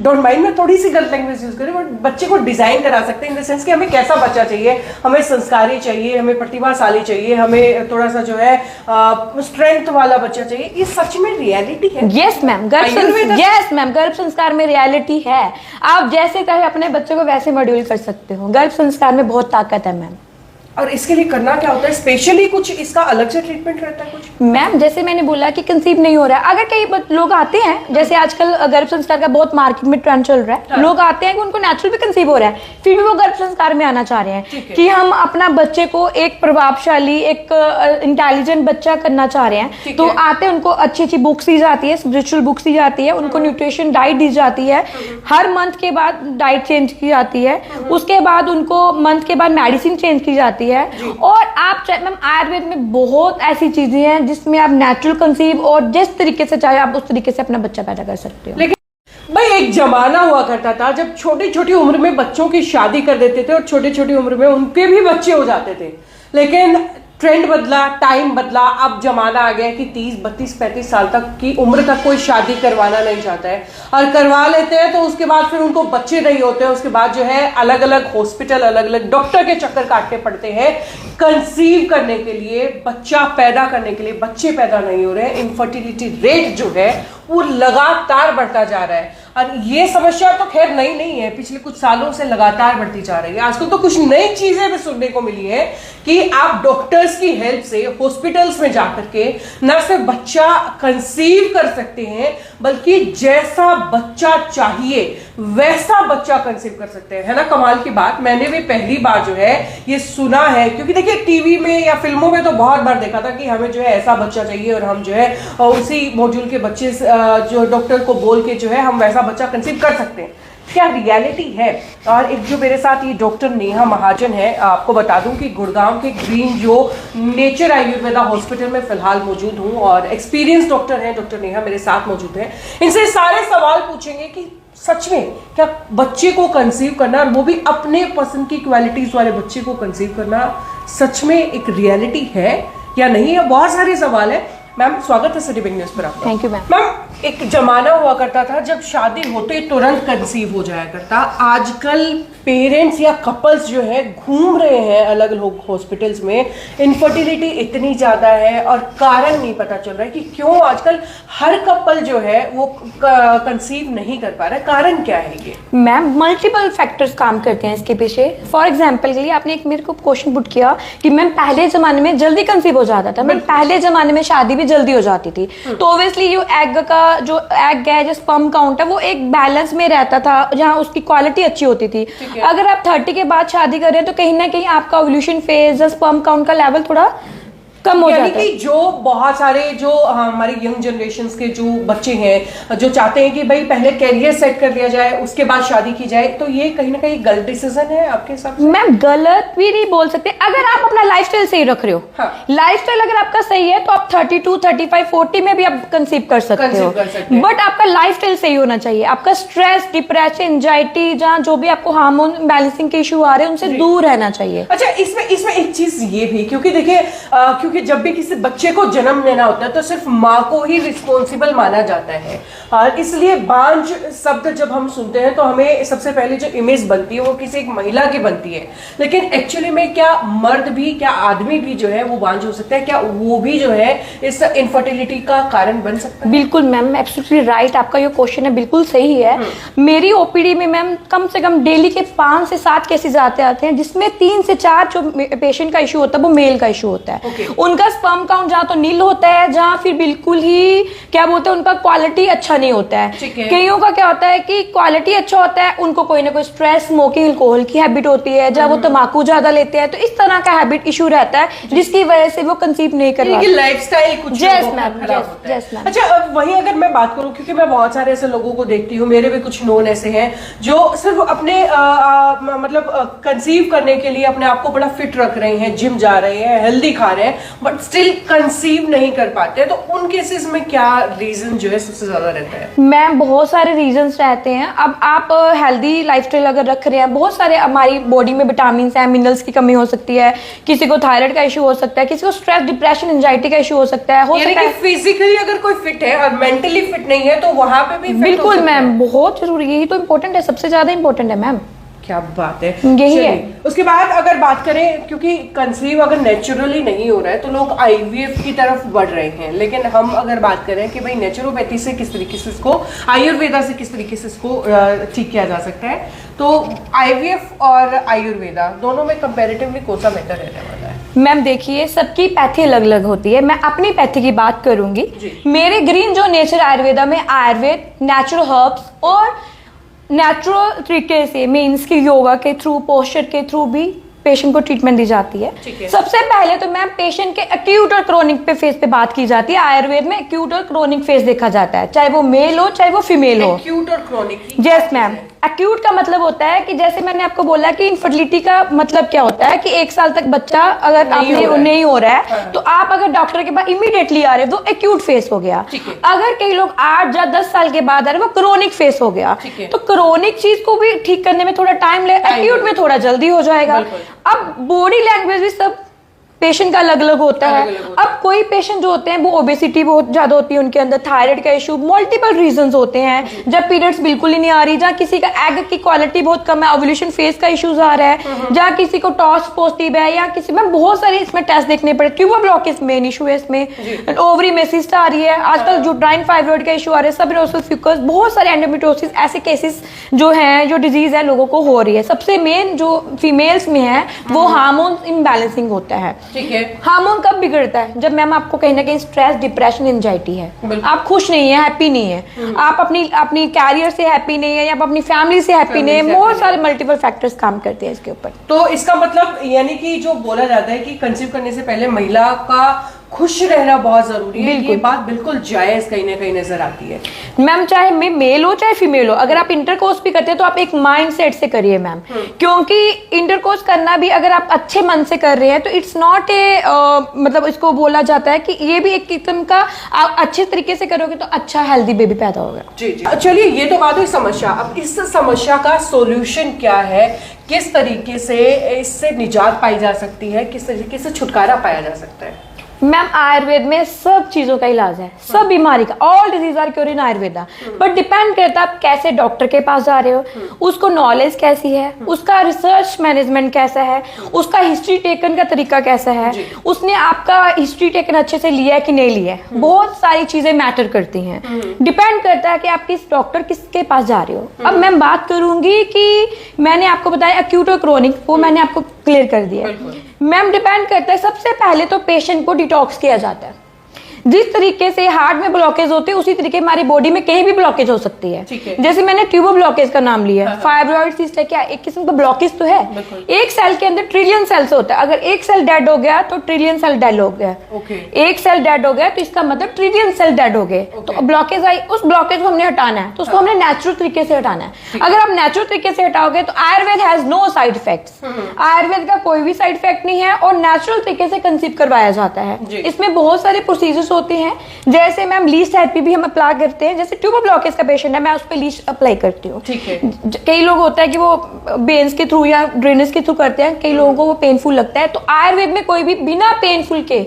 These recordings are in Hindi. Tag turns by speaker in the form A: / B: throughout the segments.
A: डोंट माइंड, मैं थोड़ी सी गलत लैंग्वेज यूज करें, बट बच्चे को डिजाइन करा सकते हैं इन द सेंस कि हमें कैसा बच्चा चाहिए, हमें संस्कारी चाहिए, हमें प्रतिभाशाली चाहिए, हमें थोड़ा सा जो है स्ट्रेंथ वाला बच्चा चाहिए। ये सच में रियलिटी है?
B: यस मैम, गर्भ संस्कार में रियलिटी है। आप जैसे कहे अपने बच्चे को वैसे मॉड्यूल कर सकते हो। गर्भ संस्कार में बहुत ताकत है मैम।
A: और इसके लिए करना क्या होता है? स्पेशली कुछ इसका अलग से ट्रीटमेंट रहता है कुछ?
B: मैम जैसे मैंने बोला कि कंसीव नहीं हो रहा है, अगर कई लोग आते हैं, जैसे आजकल गर्भ संस्कार का बहुत मार्केट में ट्रेंड चल रहा है,
A: हाँ।
B: लोग आते हैं कि उनको नेचुरल भी कंसीव हो रहा है, फिर भी वो गर्भ संस्कार में आना चाह रहे हैं कि हम अपना बच्चे को एक प्रभावशाली, एक इंटेलिजेंट बच्चा करना चाह रहे हैं। तो आते हैं, उनको अच्छी अच्छी बुक्स दी जाती है, स्पिरिचुअल बुक्स दी जाती है, उनको न्यूट्रिशन डाइट दी जाती है, हर मंथ के बाद डाइट चेंज की जाती है, उसके बाद उनको मंथ के बाद मेडिसिन चेंज की जाती है। और आप मैम आयुर्वेद में बहुत ऐसी चीजें हैं जिसमें आप नेचुरल कंसीव और जिस तरीके से चाहे आप उस तरीके से अपना बच्चा पैदा कर सकते हो।
A: लेकिन भाई एक जमाना हुआ करता था जब छोटी छोटी उम्र में बच्चों की शादी कर देते थे और छोटी छोटी उम्र में उनके भी बच्चे हो जाते थे, लेकिन ट्रेंड बदला, टाइम बदला, अब जमाना आ गया कि 30, 32, 35 साल तक की उम्र तक कोई शादी करवाना नहीं चाहता है, और करवा लेते हैं तो उसके बाद फिर उनको बच्चे नहीं होते हैं। उसके बाद जो है अलग अलग हॉस्पिटल, अलग अलग डॉक्टर के चक्कर काटने पड़ते हैं कंसीव करने के लिए, बच्चा पैदा करने के लिए। बच्चे पैदा नहीं हो रहे हैं, इनफर्टिलिटी रेट जो है वो लगातार बढ़ता जा रहा है। और ये समस्या तो खैर नई नहीं है, पिछले कुछ सालों से लगातार बढ़ती जा रही है। आजकल तो कुछ नई चीजें भी सुनने को मिली है कि आप डॉक्टर्स की हेल्प से हॉस्पिटल्स में जाकर के न सिर्फ बच्चा कंसीव कर सकते हैं, बल्कि जैसा बच्चा चाहिए वैसा बच्चा कंसीव कर सकते हैं। है ना कमाल की बात? मैंने भी पहली बार जो है ये सुना है, क्योंकि देखिए टीवी में या फिल्मों में तो बहुत बार देखा था कि हमें जो है ऐसा बच्चा चाहिए और हम जो है उसी मॉड्यूल के बच्चे जो डॉक्टर को बोल के जो है हम वैसा बच्चा कंसीव कर सकते हैं। क्या रियलिटी है? और एक जो मेरे साथ ये डॉक्टर नेहा महाजन है, आपको बता दूं कि गुड़गांव के ग्रीन जो नेचर आयुर्वेदा हॉस्पिटल में फिलहाल मौजूद हूं और एक्सपीरियंस डॉक्टर हैं, डॉक्टर नेहा मेरे साथ मौजूद हैं। इनसे सारे सवाल पूछेंगे कि सच में क्या बच्चे को कंसीव करना, और वो भी अपने पसंद की क्वालिटीज वाले बच्चे को कंसीव करना सच में एक रियलिटी है या नहीं है? बहुत सारे सवाल है। मैम स्वागत है सिटी बिग न्यूज़ पर आपका।
B: Thank you ma'am.
A: मैम एक जमाना हुआ करता था जब शादी होते ही तुरंत कंसीव हो जाया करता। आजकल पेरेंट्स या कपल्स जो है घूम रहे हैं अलग अलग हॉस्पिटल्स में, इनफर्टिलिटी इतनी ज्यादा है और कारण नहीं पता चल रहा है कि क्यों आजकल हर कपल जो है वो कंसीव नहीं कर पा रहा है। कारण क्या है ये?
B: मैम मल्टीपल फैक्टर्स काम करते हैं इसके पीछे। फॉर एग्जाम्पल के लिए आपने एक मेरे को क्वेश्चन पुट किया कि मैम पहले जमाने में जल्दी कंसीव हो जाता था, मैम पहले जमाने में शादी भी जल्दी हो जाती थी, तो ऑब्वियसली जो एग है, जो स्पर्म काउंट है, वो एक बैलेंस में रहता था जहां उसकी क्वालिटी अच्छी होती थी। अगर आप 30 के बाद शादी कर रहे हैं तो कहीं ना कहीं आपका ओव्यूलेशन फेज, स्पर्म काउंट का लेवल थोड़ा कम हो जाता है।
A: कि जो बहुत सारे जो हमारी यंग जनरेशन के जो बच्चे हैं जो चाहते हैं कि भाई पहले कैरियर सेट कर लिया जाए उसके बाद शादी की जाए, तो ये कहीं ना कहीं गलत डिसीजन है आपके हिसाब से?
B: मैम गलत भी नहीं बोल सकते, अगर आप अपना लाइफस्टाइल सही रख रहे हो। हाँ। लाइफस्टाइल अगर आपका सही है तो आप 32, 35, 40 में भी आप कंसीव कर सकते हो, बट आपका लाइफस्टाइल सही होना चाहिए। आपका स्ट्रेस, डिप्रेशन, एंजाइटी, जहाँ जो भी आपको हार्मोन बैलेंसिंग के इशू आ रहे हैं उनसे दूर रहना चाहिए।
A: अच्छा इसमें एक चीज ये भी, क्योंकि देखिए क्योंकि जब भी किसी बच्चे को जन्म लेना होता है तो सिर्फ माँ को ही रिस्पॉन्सिबल माना जाता है, और इसलिए बांझ शब्द जब हम सुनते हैं तो हमें सबसे पहले जो इमेज बनती है वो किसी एक महिला की बनती है। लेकिन एक्चुअली में क्या मर्द भी, क्या आदमी भी जो है वो बांझ हो सकता है? क्या वो भी जो है इस इनफर्टिलिटी का कारण बन सकता है?
B: बिल्कुल मैम, एब्सोल्युटली राइट, आपका ये क्वेश्चन है बिल्कुल सही है। मेरी ओपीडी में मैम कम से कम डेली के 5 से 7 केसेस आते हैं जिसमें 3 से 4 जो पेशेंट का इशू होता है वो मेल का इशू होता है। उनका स्पर्म काउंट जहाँ तो नील होता है, जहाँ फिर बिल्कुल ही क्या बोलते हैं उनका क्वालिटी अच्छा नहीं होता है। कईयों का क्या होता है कि क्वालिटी अच्छा होता है, उनको कोई ना कोई स्ट्रेस, स्मोकिंग, अल्कोहल की हैबिट होती है, जहाँ वो तम्बाकू ज्यादा लेते हैं, तो इस तरह का हैबिट इशू रहता है जिसकी वजह से वो कंसीव नहीं कर पाते।
A: लाइफस्टाइल कुछ मैम। अच्छा अब वहीं अगर मैं बात करूं, क्योंकि मैं बहुत सारे ऐसे लोगों को देखती हूँ, मेरे भी कुछ नोन ऐसे हैं जो सिर्फ अपने मतलब कंसीव करने के लिए अपने आप को बड़ा फिट रख रहे हैं, जिम जा रहे हैं, हेल्दी खा रहे हैं, बट स्टिल कंसीव नहीं कर पाते, तो उन केसेस में क्या रीजन जो है सबसे ज्यादा रहता है?
B: मैम बहुत सारे रीजंस रहते हैं। अब आप हेल्दी लाइफस्टाइल अगर रख रहे हैं, बहुत सारे हमारी बॉडी में विटामिन है, मिनरल्स की कमी हो सकती है, किसी को थायराइड का इशू हो सकता है, किसी को स्ट्रेस, डिप्रेशन, एंजाइटी का इशू हो सकता है।
A: यानी कि फिजिकली अगर कोई फिट है और मेंटली फिट नहीं है तो वहां पे भी
B: बिल्कुल मैम, बहुत जरूरी, यही तो इम्पोर्टेंट है, सबसे ज्यादा इम्पोर्टेंट है मैम।
A: क्या बात है,
B: यही है।
A: उसके बाद अगर बात करें, क्योंकि कंसीव अगर नेचुरली नहीं हो रहा है तो लोग आईवीएफ की तरफ बढ़ रहे हैं, लेकिन हम अगर बात करें कि भाई नेचुरोपैथी से किस तरीके से इसको, आयुर्वेदा से किस तरीके से इसको ठीक किया जा सकता है, तो आईवीएफ और आयुर्वेदा दोनों में कंपैरेटिवली कौन सा बेहतर रहने वाला है?
B: मैम देखिए, सबकी पैथी अलग अलग होती है। मैं अपनी पैथी की बात करूंगी। मेरे ग्रीन जो नेचर आयुर्वेदा में आयुर्वेद, नेचुरल हर्ब्स और नेचुरल तरीके से मीन्स की योगा के थ्रू, पोस्चर के थ्रू भी पेशेंट को ट्रीटमेंट दी जाती है। सबसे पहले तो मैम पेशेंट के एक्यूट और क्रोनिक पे फेज पे बात की जाती है। आयुर्वेद में एक्यूट और क्रोनिक फेज देखा जाता है, चाहे वो मेल हो चाहे वो फीमेल हो।
A: एक्यूट और क्रोनिक,
B: यस मैम। एक्यूट का मतलब होता है कि जैसे मैंने आपको बोला कि इनफर्टिलिटी का मतलब क्या होता है कि 1 साल तक बच्चा अगर नहीं हो रहा है तो आप अगर डॉक्टर के पास इमीडिएटली आ रहे हो तो एक्यूट फेस हो गया। अगर कई लोग 8 या 10 साल के बाद आ रहे वो क्रोनिक फेस हो गया। तो क्रोनिक चीज को भी ठीक करने में थोड़ा टाइम ले, एक्यूट में थोड़ा जल्दी हो जाएगा। अब बॉडी लैंग्वेज भी सब पेशेंट का अलग अलग होता है। अब कोई पेशेंट जो होते हैं वो ओबेसिटी बहुत ज्यादा होती है उनके अंदर, थायराइड का इशू, मल्टीपल रीजंस होते हैं, जब पीरियड्स बिल्कुल ही नहीं आ रही, जहाँ किसी का एग की क्वालिटी बहुत कम है, ओव्यूलेशन फेज का इश्यूज आ रहा है, जहाँ किसी को टॉस पॉजिटिव है, या किसी में बहुत सारे इसमें टेस्ट देखने पड़े। ट्यूबर ब्लॉकेज मेन इशू है इसमें, ओवरी में सिस्ट आ रही है, आजकल यूट्राइन फाइब्रॉइड का इशू आ रहा है, सबरेनोसल फ्यूकस, बहुत सारे एंडोमेट्रियोसिस, ऐसे केसेस जो हैं, जो डिजीज है लोगों को हो रही है। सबसे मेन जो फीमेल्स में है वो हार्मोन इम्बैलेंसिंग होता है।
A: ठीक है।
B: हार्मोन कब बिगड़ता है? जब मैम आपको कहीं ना कहीं स्ट्रेस, डिप्रेशन, एंजाइटी है, आप खुश नहीं है, हैप्पी नहीं है, आप अपनी कैरियर से हैप्पी नहीं है, या आप अपनी फैमिली से हैप्पी नहीं है, बहुत सारे मल्टीपल फैक्टर्स काम करते हैं इसके ऊपर।
A: तो इसका मतलब यानी कि जो बोला जाता है कि कंसीव करने से पहले महिला का खुश रहना बहुत जरूरी है, ये बात बिल्कुल जायज कहीं ना कहीं नजर आती है
B: मैम। चाहे मेल हो चाहे फीमेल हो, अगर आप इंटरकोर्स भी करते हैं तो आप एक माइंड सेट से करिए मैम, क्योंकि इंटरकोर्स करना भी अगर आप अच्छे मन से कर रहे हैं तो इट्स नॉट ए मतलब इसको बोला जाता है कि ये भी एक किस्म का आप अच्छे तरीके से करोगे तो अच्छा हेल्दी बेबी पैदा होगा।
A: जी जी। चलिए, ये तो बात हुई समस्या। अब इस समस्या का सोल्यूशन क्या है, किस तरीके से इससे निजात पाई जा सकती है, किस तरीके से छुटकारा पाया जा सकता है?
B: मैम आयुर्वेद में सब चीजों का इलाज है, सब बीमारी का, all disease are cure in Ayurveda. But depend करता है आप कैसे डॉक्टर के पास जा रहे हो, उसको नॉलेज कैसी है, उसका रिसर्च मैनेजमेंट कैसा है, उसका हिस्ट्री टेकन का तरीका कैसा है, उसने आपका हिस्ट्री टेकन अच्छे से लिया है कि नहीं लिया है, बहुत सारी चीजें मैटर करती हैं। डिपेंड करता है कि आप किस डॉक्टर किसके पास जा रहे हो। अब मैं बात करूंगी कि मैंने आपको बताया एक्यूट और क्रोनिक, वो मैंने आपको क्लियर कर दिया। मैम डिपेंड करता है, सबसे पहले तो पेशेंट को डिटॉक्स किया जाता है। जिस तरीके से हार्ट में ब्लॉकेज होते हैं उसी तरीके हमारी बॉडी में कहीं भी ब्लॉकेज हो सकती है। जैसे मैंने ट्यूबर ब्लॉकेज का नाम लिया, फाइब्रॉइड सिस्ट है, क्या एक किस्म का ब्लॉकेज तो है। एक सेल के अंदर ट्रिलियन सेल्स होता है, अगर एक सेल डेड हो गया तो ट्रिलियन सेल डेड हो गया, एक सेल डेड हो गया तो इसका मतलब ट्रिलियन सेल डेड हो गए। तो ब्लॉकेज आई, उस ब्लॉकेज को हमने हटाना है तो उसको हमने नेचुरल तरीके से हटाना है। अगर आप नेचुरल तरीके से हटाओगे तो Ayurveda has no side effects, Ayurveda का कोई भी साइड इफेक्ट नहीं है और नेचुरल तरीके से कंसीव करवाया जाता है। इसमें बहुत सारे प्रोसीजर्स होते हैं, जैसे मैम लीस्ट थेरेपी भी हम अप्लाई करते हैं। जैसे ट्यूबर ब्लॉकेज का पेशेंट है, मैं उस पर लीस्ट अप्लाई करती हूँ। कई लोग होता है कि वो बेन्स के थ्रू या ड्रेनेज के थ्रू करते हैं, कई लोगों को वो पेनफुल लगता है, तो आयुर्वेद में कोई भी बिना पेनफुल के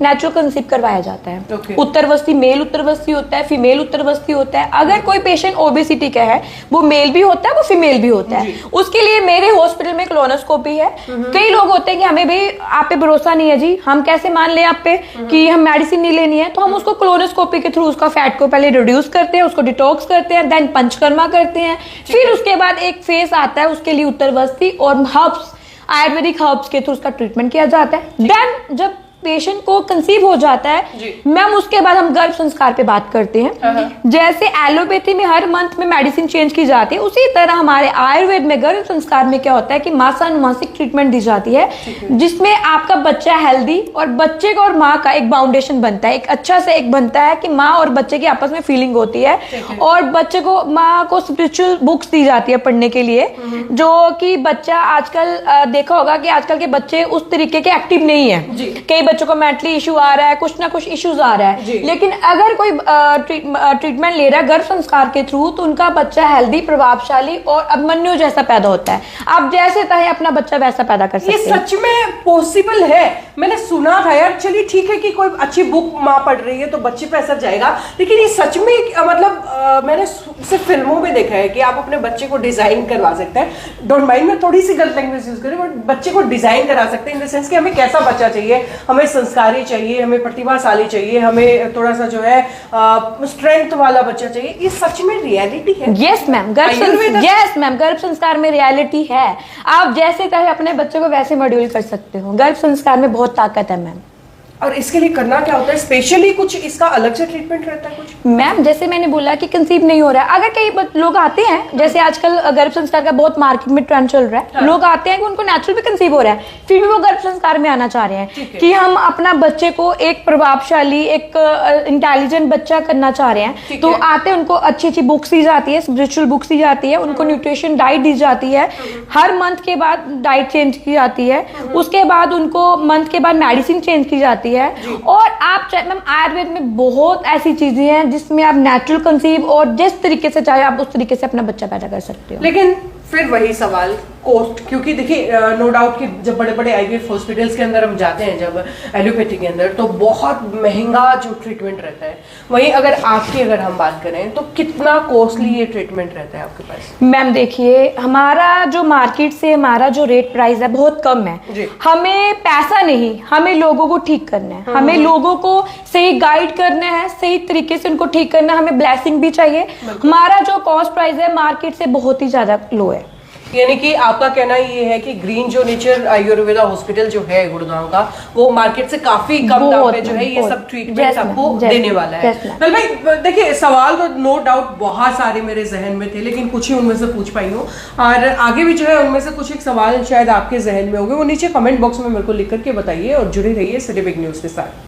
B: नेचुरल कंसीव करवाया जाता है। उत्तरवस्थी मेल उत्तरवस्थी होता है, फीमेल उत्तरवस्थी होता है। अगर कोई पेशेंट ओबेसिटी का है, वो मेल भी होता है, वो फीमेल भी होता है, उसके लिए मेरे हॉस्पिटल में कोलोनोस्कोपी है। कई लोग होते हैं कि हमें भी आप पे भरोसा नहीं है जी, हम कैसे मान लें आप पे कि हम मेडिसिन नहीं लेनी है, तो हम उसको कोलोनोस्कोपी के थ्रू उसका फैट को पहले रिड्यूस करते हैं, उसको डिटॉक्स करते हैं, देन पंचकर्मा करते हैं, फिर उसके बाद एक फेस आता है उसके लिए उत्तरवस्थी और हर्ब्स, आयुर्वेदिक हर्ब्स के थ्रू उसका ट्रीटमेंट किया जाता है। देन जब पेशेंट को कंसीव हो जाता है मैम, उसके बाद हम गर्भ संस्कार पे बात करते हैं। जैसे एलोपैथी में हर मंथ में मेडिसिन चेंज की जाती है, उसी तरह हमारे आयुर्वेद में गर्भ संस्कार में क्या होता है कि मासानुमासिक ट्रीटमेंट दी जाती है, जिसमें आपका बच्चा हेल्दी और बच्चे का और माँ का एक बाउंडेशन बनता है, एक अच्छा से एक बनता है कि माँ और बच्चे की आपस में फीलिंग होती है, और बच्चे को, माँ को स्पिरिचुअल बुक्स दी जाती है पढ़ने के लिए, जो कि बच्चा आजकल देखा होगा कि आजकल के बच्चे उस तरीके के एक्टिव नहीं है। कई बच्चों को मेंटली इशू आ रहा है, कुछ ना कुछ इश्यूज आ रहा
A: जी।
B: है, लेकिन अगर कोई ट्रीटमेंट ले रहा है गर्भ संस्कार के थ्रू तो उनका बच्चा हेल्दी, प्रभावशाली और अभिमन्यु जैसा पैदा होता है। आप जैसे चाहे अपना बच्चा वैसा पैदा कर
A: ये
B: सकते हैं।
A: सच में पॉसिबल है? मैंने सुना था यार, चलिए ठीक है कि कोई अच्छी बुक माँ पढ़ रही है तो बच्चे पे असर जाएगा, लेकिन ये सच में मतलब मैंने सिर्फ फिल्मों में देखा है कि आप अपने बच्चे को डिजाइन करवा सकते हैं। डोंट माइंड में थोड़ी सी गलत लैंग्वेज यूज करें, बट बच्चे को डिजाइन करा सकते हैं इन द सेंस कि हमें कैसा बच्चा चाहिए, हमें संस्कारी चाहिए, हमें प्रतिभाशाली चाहिए, हमें थोड़ा सा जो है स्ट्रेंथ वाला बच्चा चाहिए। ये सच में रियलिटी है?
B: यस मैम, गर्भ संस्कार में रियलिटी है। आप जैसे चाहे अपने बच्चे को वैसे मॉड्यूल कर सकते हो। गर्भ संस्कार में बहुत ताकत है मैम।
A: और इसके लिए करना क्या होता है? स्पेशली कुछ इसका अलग से ट्रीटमेंट रहता है कुछ?
B: मैम जैसे मैंने बोला कि कंसीव नहीं हो रहा है, अगर कई लोग आते हैं, जैसे आजकल गर्भ संस्कार का बहुत मार्केट में ट्रेंड चल रहा है,
A: हाँ।
B: लोग आते हैं कि उनको नेचुरल भी कंसीव हो रहा है, फिर भी वो गर्भ संस्कार में आना चाह रहे हैं कि हम अपना बच्चे को एक प्रभावशाली, एक इंटेलिजेंट बच्चा करना चाह रहे हैं। तो आते हैं, उनको अच्छी अच्छी बुक्स दी जाती है, स्पिरिचुअल बुक्स दी जाती है, उनको न्यूट्रिशन डाइट दी जाती है, हर मंथ के बाद डाइट चेंज की जाती है, उसके बाद उनको मंथ के बाद मेडिसिन चेंज की जाती है। और आप मैम आयुर्वेद में बहुत ऐसी चीजें हैं जिसमें आप नेचुरल कंसीव और जिस तरीके से चाहे आप उस तरीके से अपना बच्चा पैदा कर सकते हो।
A: लेकिन फिर वही सवाल, कॉस्ट, क्योंकि देखिए नो डाउट कि जब बड़े बड़े आईवीएफ हॉस्पिटल्स के अंदर हम जाते हैं, जब एलोपैथी के अंदर, तो बहुत महंगा जो ट्रीटमेंट रहता है। वहीं अगर हम बात करें तो कितना कॉस्टली ये ट्रीटमेंट रहता है आपके पास?
B: मैम देखिए, हमारा जो मार्केट से हमारा जो रेट प्राइस है बहुत कम है। हमें पैसा नहीं, हमें लोगों को ठीक करना है, हमें लोगों को सही गाइड करना है, सही तरीके से उनको ठीक करना है, हमें ब्लेसिंग भी चाहिए। हमारा जो कॉस्ट प्राइस है मार्केट से बहुत ही ज्यादा लो है।
A: यानी कि आपका कहना ये है कि ग्रीन जो नेचर आयुर्वेदा हॉस्पिटल जो है गुड़गांव का, वो मार्केट से काफी कम दाम पे जो है ये सब ट्रीटमेंट आपको देने वाला है। वेल भाई देखिए, सवाल तो नो डाउट बहुत सारे मेरे जहन में थे, लेकिन कुछ ही उनमें से पूछ पाई हूँ, और आगे भी जो है उनमें से कुछ एक सवाल शायद आपके जहन में होंगे, वो नीचे कमेंट बॉक्स में मेरे को लिख करके बताइए और जुड़े रहिए सिटी बिग न्यूज के साथ।